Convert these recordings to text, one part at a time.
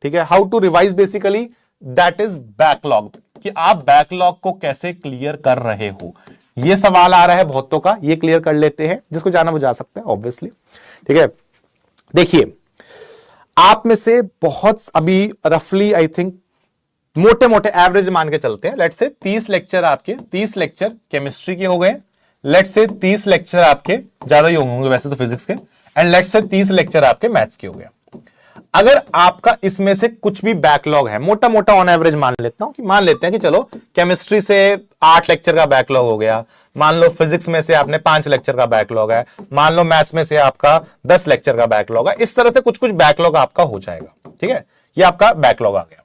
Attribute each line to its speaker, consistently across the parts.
Speaker 1: ठीक है। How to revise basically that is backlog, कि आप बैकलॉग को कैसे क्लियर कर रहे हो। ये सवाल आ रहा है बहुतों का, ये क्लियर कर लेते हैं, जिसको जाना वो जा सकता है ऑब्वियसली। ठीक है, देखिए आप में से बहुत अभी रफली आई थिंक मोटे मोटे एवरेज मान के चलते हैं, लेट्स से 30 लेक्चर आपके, 30 लेक्चर केमिस्ट्री के हो गए, लेट्स से 30 लेक्चर आपके, ज्यादा ही होंगे वैसे तो फिजिक्स के, एंड लेट्स से 30 लेक्चर आपके मैथ्स के हो गए। अगर आपका इसमें से कुछ भी बैकलॉग है, मोटा मोटा ऑन एवरेज मान लेता हूं, कि मान लेते हैं कि चलो केमिस्ट्री से 8 लेक्चर का बैकलॉग हो गया, मान लो फिजिक्स में से आपने 5 लेक्चर का बैकलॉग है, मान लो मैथ्स में से आपका 10 लेक्चर का बैकलॉग है, इस तरह से कुछ कुछ बैकलॉग आपका हो जाएगा। ठीक है, ये आपका बैकलॉग आ गया।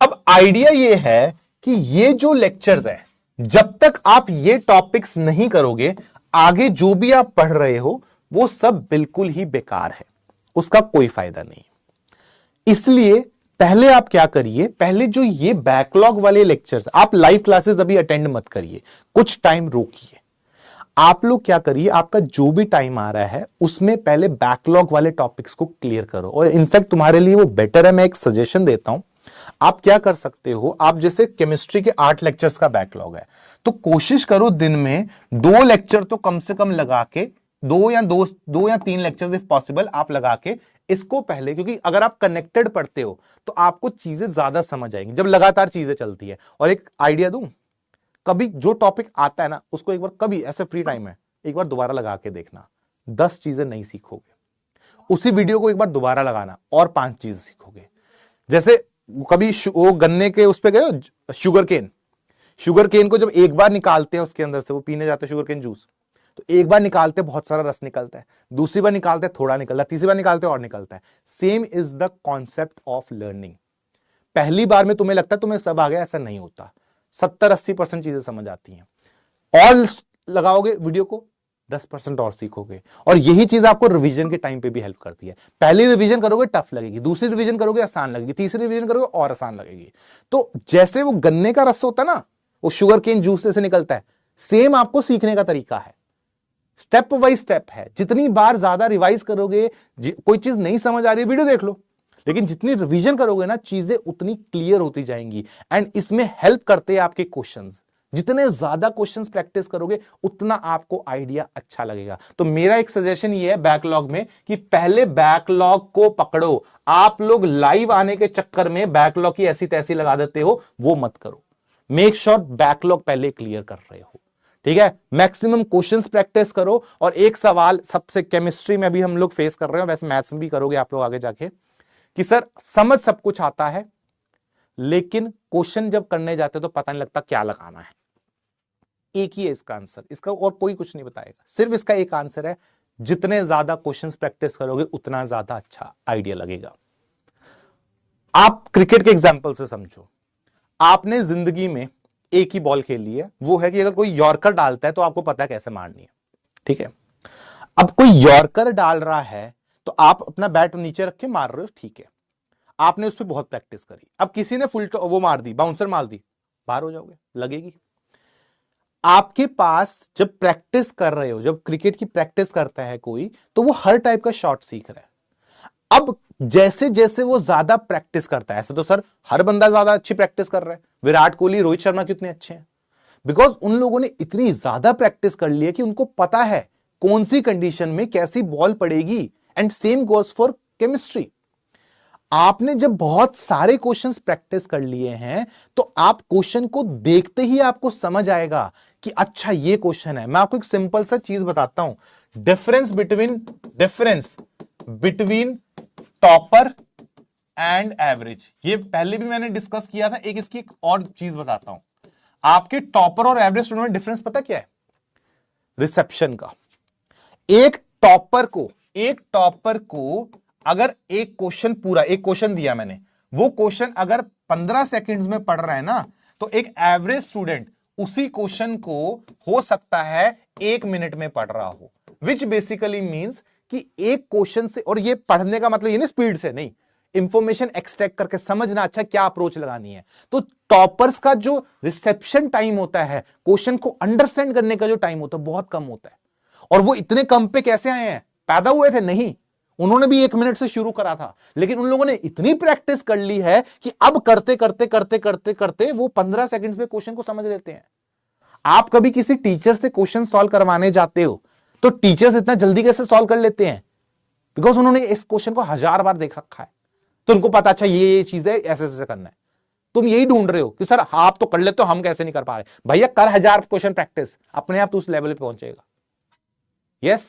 Speaker 1: अब आइडिया ये है कि ये जो लेक्चर्स है, जब तक आप ये टॉपिक्स नहीं करोगे, आगे जो भी आप पढ़ रहे हो वो सब बिल्कुल ही बेकार है, उसका कोई फायदा नहीं। इसलिए पहले आप क्या करिए, पहले जो ये बैकलॉग वाले लेक्चर्स, आप लाइव क्लासेस अभी अटेंड मत करिए, कुछ टाइम रोकिए। आप लोग क्या करिए, आपका जो भी टाइम आ रहा है उसमें पहले बैकलॉग वाले टॉपिक्स को क्लियर करो। और इनफैक्ट तुम्हारे लिए वो बेटर है, मैं एक सजेशन देता हूं, आप क्या कर सकते हो, आप जैसे केमिस्ट्री के 8 लेक्चर्स का बैकलॉग है, तो कोशिश करो दिन में 2 लेक्चर तो कम से कम लगा के, 2 या 3 लेक्चर्स इफ पॉसिबल आप लगा के इसको पहले, क्योंकि अगर आप कनेक्टेड पढ़ते हो तो आपको चीजें ज्यादा समझ आएंगी जब लगातार चीजें चलती है। और एक आइडिया दूं, कभी जो टॉपिक आता है ना उसको एक बार, कभी ऐसे फ्री टाइम है एक बार दोबारा लगा के देखना, 10 चीजें नहीं सीखोगे। उसी वीडियो को एक बार दोबारा लगाना और 5 चीजें सीखोगे। जैसे कभी वो गन्ने के उस पे गए, शुगर केन को जब एक बार निकालते हैं उसके अंदर से, वो पीने जाते हैं शुगर केन जूस, तो एक बार निकालते बहुत सारा रस निकलता है, दूसरी बार निकालते थोड़ा निकलता है, तीसरी बार निकालते और निकलता है। Same is the concept of learning. पहली बार में तुम्हें लगता है तुम्हें सब आ गया, ऐसा नहीं होता। 70-80% चीजें समझ आती हैं। और लगाओगे वीडियो को, 10% और सीखोगे। और यही चीज आपको रिवीजन के टाइम पे भी हेल्प करती है। पहली रिवीजन करोगे टफ लगेगी, दूसरी रिवीजन करोगे आसान लगेगी, तीसरी रिवीजन करोगे और आसान लगेगी। तो जैसे वो गन्ने का रस होता है ना, वो शुगर केन जूस से निकलता है, सेम आपको सीखने का तरीका है, स्टेप बाय स्टेप है। जितनी बार ज्यादा रिवाइज करोगे, कोई चीज नहीं समझ आ रही है वीडियो देख लो, लेकिन जितनी रिवीजन करोगे ना चीजें उतनी क्लियर होती जाएंगी। एंड इसमें हेल्प करते हैं आपके क्वेश्चंस। जितने ज्यादा क्वेश्चंस प्रैक्टिस करोगे उतना आपको आइडिया अच्छा लगेगा। तो मेरा एक सजेशन ये है बैकलॉग में, कि पहले बैकलॉग को पकड़ो। आप लोग लाइव आने के चक्कर में बैकलॉग की ऐसी तैसी लगा देते हो, वो मत करो। मेक श्योर बैकलॉग पहले क्लियर कर रहे हो। ठीक है, मैक्सिमम क्वेश्चंस प्रैक्टिस करो। और एक सवाल सबसे केमिस्ट्री में भी हम लोग फेस कर रहे हो, वैसे मैथ्स में भी करोगे आप लोग आगे जाके, कि सर समझ सब कुछ आता है लेकिन क्वेश्चन जब करने जाते तो पता नहीं लगता क्या लगाना है। एक ही है इसका आंसर, इसका और कोई कुछ नहीं बताएगा, सिर्फ इसका एक आंसर है, जितने ज्यादा क्वेश्चंस प्रैक्टिस करोगे उतना ज्यादा अच्छा आइडिया लगेगा। आप क्रिकेट के एग्जांपल से समझो, आपने जिंदगी में एक ही बॉल खेली है, वो है कि अगर कोई यॉर्कर डालता है तो आपको पता है कैसे मारनी है। ठीक है, अब कोई यॉर्कर डाल रहा है तो आप अपना बैट नीचे रख के मार रहे हो, ठीक है, आपने उस पर बहुत प्रैक्टिस करी। अब किसी ने फुल वो मार दी, बाउंसर मार दी, बाहर हो जाओगे, लगेगी। आपके पास जब प्रैक्टिस कर रहे हो, जब क्रिकेट की प्रैक्टिस करता है कोई, तो वो हर टाइप का शॉट सीख रहा है। अब जैसे जैसे वो ज्यादा प्रैक्टिस करता है, ऐसे तो सर हर बंदा ज्यादा अच्छी प्रैक्टिस कर रहा है, विराट कोहली, रोहित शर्मा कितने अच्छे हैं, बिकॉज उन लोगों ने इतनी ज्यादा प्रैक्टिस कर ली है कि उनको पता है कौन सी कंडीशन में कैसी बॉल पड़ेगी। And same goes for chemistry. आपने जब बहुत सारे क्वेश्चंस प्रैक्टिस कर लिए हैं तो आप क्वेश्चन को देखते ही आपको समझ आएगा कि अच्छा ये क्वेश्चन है। मैं आपको एक सिंपल सा चीज बताता हूं, difference between topper and average. ये पहले भी मैंने डिस्कस किया था। इसकी एक और चीज बताता हूं, आपके टॉपर और एवरेज स्टूडेंट में डिफरेंस पता क्या है? रिसेप्शन का। एक टॉपर को अगर एक क्वेश्चन दिया मैंने, वो क्वेश्चन अगर 15 सेकंड्स में पढ़ रहा है ना, तो एक एवरेज स्टूडेंट उसी क्वेश्चन को हो सकता है 1 मिनट में पढ़ रहा हो, विच बेसिकली मींस कि एक क्वेश्चन से, और ये पढ़ने का मतलब ये नहीं स्पीड से नहीं, इंफॉर्मेशन एक्सट्रैक्ट करके समझना अच्छा क्या अप्रोच लगानी है। तो टॉपर्स का जो रिसेप्शन टाइम होता है, क्वेश्चन को अंडरस्टैंड करने का जो टाइम होता है, बहुत कम होता है। और वो इतने कम पे कैसे आए हैं? पैदा हुए थे? नहीं, उन्होंने भी 1 मिनट से शुरू करा था, लेकिन उन लोगों ने इतनी प्रैक्टिस कर ली है कि अब करते करते करते करते करते वो 15 सेकंड्स में क्वेश्चन को समझ लेते हैं। आप कभी किसी टीचर से क्वेश्चन सॉल्व करवाने जाते हो तो टीचर्स इतना जल्दी कैसे सॉल्व कर लेते हैं? बिकॉज उन्होंने इस क्वेश्चन को 1000 बार देख रखा है, तो उनको पता, अच्छा ये चीज है, ऐसे ऐसे करना है। तुम यही ढूंढ रहे हो कि सर आप तो कर लेते हो, हम कैसे नहीं कर पा रहे। भैया कर 1000 क्वेश्चन प्रैक्टिस, अपने आप तो उस लेवल पे पहुंचेगा। यस।